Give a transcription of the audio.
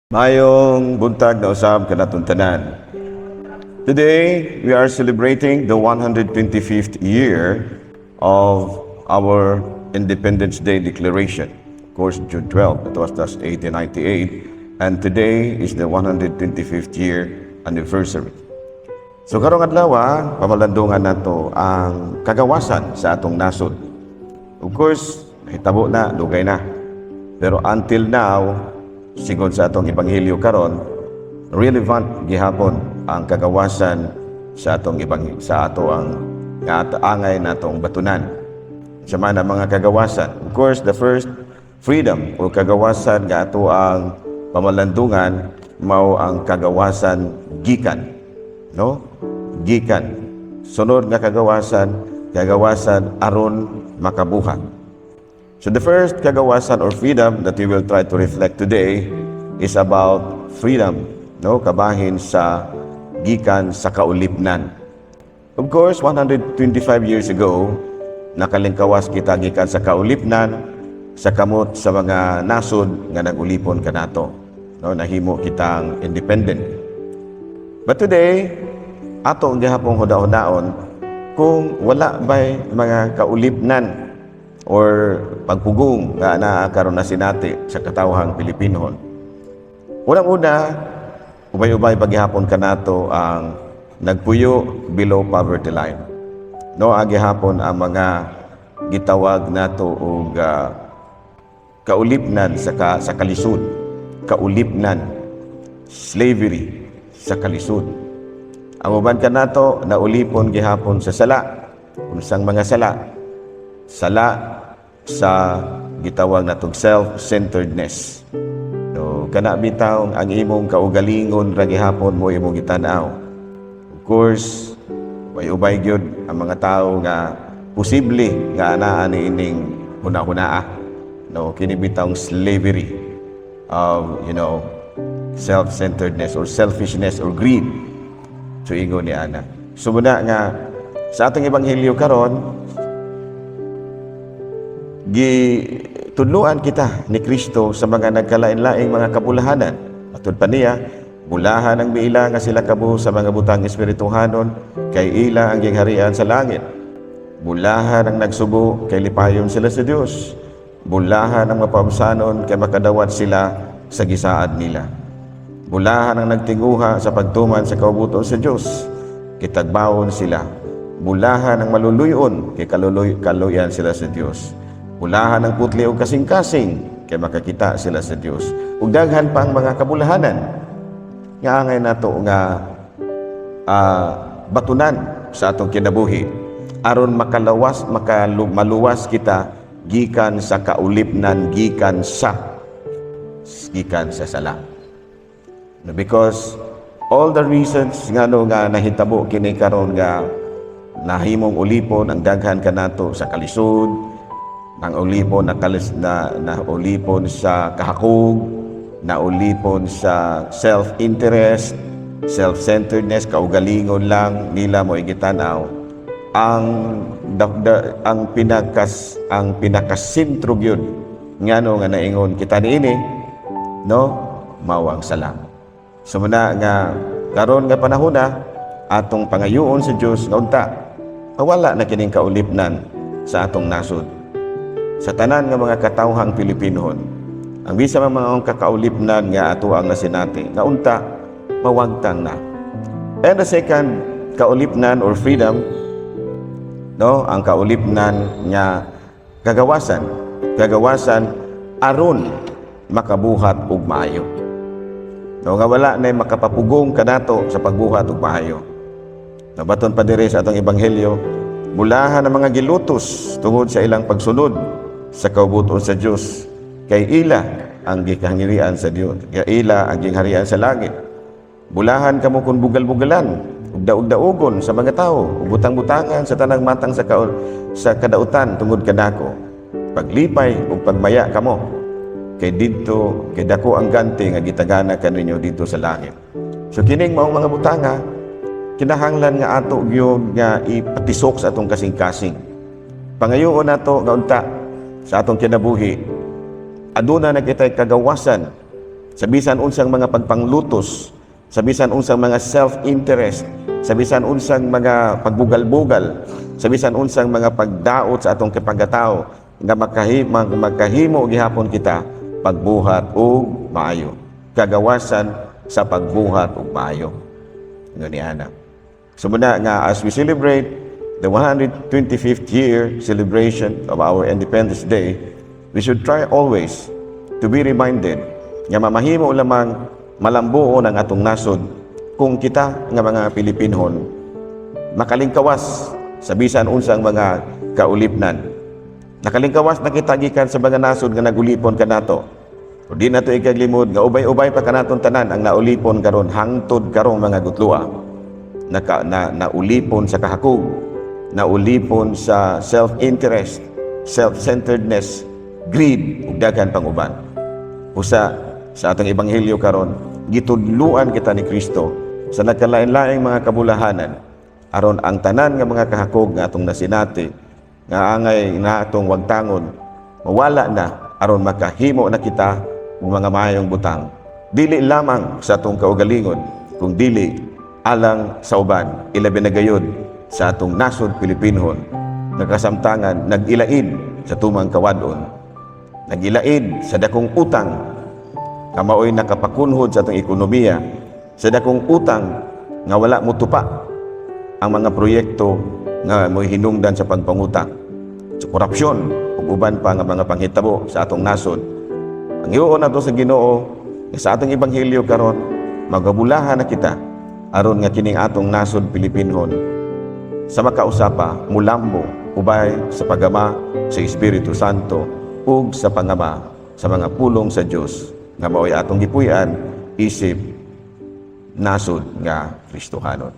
Mayong buntag na usab kanatong tanan. Today, we are celebrating the 125th year of our Independence Day Declaration. Of course, June 12, that was 1898, and today is the 125th year anniversary. So karong adlaw, pamalandungan nato ang kagawasan sa atong nasod. Of course, hitabo na, dugay na. Pero until now, sigon sa atong ebanghelyo karon, relevant gihapon ang kagawasan sa atong sa ato ang angay natong batunan. Sa mana mga kagawasan. Of course, the first freedom o kagawasan nga ato ang pamalandungan mao ang kagawasan gikan, no? Gikan. Sunod nga kagawasan aron makabuhat. So the first kagawasan or freedom that we will try to reflect today is about freedom, no? Kabahin sa gikan sa kaulipnan. Of course, 125 years ago, nakalingkawas kita gikan sa kaulipnan sa kamot sa mga nasod nga nagulipon kanato, no? Nahimo kitang independent. But today, ato ang gihapong hudaon kung wala ba'y mga kaulipnan or pagpugong nga naakaroon na sinati sa katawhang Pilipinohon. Unang-una, ubay-ubay paghihapon kanato ang nagpuyo below poverty line. No, agihapon ang mga gitawag nato og kaulipnan sa kalisod, kaulipnan, slavery sa kalisod. Ang uban kanato naulipon gihapon sa sala, unsang mga sala sa gitawag natong self-centeredness. So, kana bitaw ang imong kaugalingon ra gihapon mo imong gitanaw. Of course, way ubay gyud ang mga tawo nga posible nga anaa niining hunahunaa. No, kini bitaw slavery of, self-centeredness or selfishness or greed. So ingon ni ana. So muna nga sa atong ebanghelyo karon, gitudluan kita ni Kristo sa mga nagkalain-laing mga kabulahanan. Atod pa niya, bulahan ang miila nga sila kabuh sa mga butang espirituhanon, kay ila ang gingharian sa langit. Bulahan ang nagsubo, kay lipayon sila sa Dios. Bulahan ang mapamsanon, kay makadawat sila sa gisaad nila. Bulahan ang nagtinguha sa pagtuman sa kaubuton sa Dios, kitagbawon sila. Bulahan ang maluluyon, kay kaluyan sila sa Dios. Bulahan ng putli o kasing-kasing, kay makakita sila sa Dios. Ug daghan pa ang mga kabulahanan nga angay nato nga batunan sa atong kinabuhi aron maluwas kita gikan sa kaulipnan, gikan sa sala. Because all the reasons nga nahitabo kini karon nga nahimong ulipon ang daghan kanato sa kalisod, nang ulipon na ulipon sa kahakog, na ulipon sa self-interest, self-centeredness, kaugalingon lang nila mo igitanaw. Ang pinakasentro gyud ngano nga naingon kita niini, no, mao ang sala. So muna nga karon nga panahona atong pangayoon sa Dios nga unta wala na kining kaulipnan sa atong nasod. Sa tanan nga mga katawhang Pilipinohon, ang bisa mga kakaulipnan nga ato ang nasinati nga unta mawagtang na. And the second kaulipnan or freedom, no, ang kaulipnan nga kagawasan aron makabuhat og maayo. No, nga wala na makapapugong kanato sa pagbuhat og maayo. Nabaton pa diri sa atong ebanghelyo, bulahan ang mga gilutos tungod sa ilang pagsunod sa kaubuton sa Dios, kay ila ang gikanghirian sa Dios, kay ila ang gingharian sa langit. Bulahan kamo kun bugal-bugalan ug daog-daogon sa mga tawo, ug butang-butangan sa tanang matang sa kadautan tungod kanako. Paglipay ug pagmaya kamo, kay didto kay dako ang ganti nga gitagana kaninyo dito sa langit. So kining maong mga butanga kinahanglan nga ato gyud nga ipatisok sa atong kasing-kasing. Pangayoon nato nga unta sa atong kinabuhi, aduna na kita'y kagawasan sa bisan unsang mga pagpanglutos, sa bisan unsang mga self-interest, sa bisan unsang mga pagbugal-bugal, sa bisan unsang mga pagdaot sa atong kapagkatao nga magkahimo gihapon kita pagbuhat og maayo, kagawasan sa pagbuhat og maayo. Ni ana. So muna nga as we celebrate the 125th year celebration of our Independence Day, we should try always to be reminded nga mamahimo lamang malambuon ang atong nasod kung kita nga mga Pilipinhon makalingkawas sa bisan unsang mga kaulipnan. Nakalingkawas na kita gikan sa mga nasod nga nagulipon kanato. O di nato ikaglimod nga ubay-ubay pa kanaton tanan ang naulipon karon hangtod karong mga gutlua. Naulipon sa kahakog, naulipon sa self-interest, self-centeredness, greed ug daghan pang uban. Usa sa atong ebanghelyo karon, gitudluan kita ni Kristo sa nagkalain-laing mga kabulahanan aron ang tanan nga mga kahakog nga atong nasinati nga angay na atong wagtangon mawala na aron makahimo na kita ng mga mayong butang, dili lamang sa atong kaugalingon kung dili alang sa uban, ilabi na gayud sa atong nasod Pilipinhon nagkasamtangan nagilaid sa tumang kawadon, nagilaid sa dakong utang kamaoy nakapakunhod sa atong ekonomiya, sa dakong utang nga wala motupa ang mga proyekto nga mo'y hinungdan sa pagpangutang, sa korupsyon ug uban pa nga mga panghitabo sa atong nasod. Ang hiuon nato sa Ginoo nga sa atong ebanghelyo karon magabulahan na kita aron nga kining atong nasod Pilipinhon sa makausapa mulambo ubay sa pagama sa Espiritu Santo ug sa pangama sa mga pulong sa Dios nga mao'y atong gipuy-an isip nasod nga Kristohanon.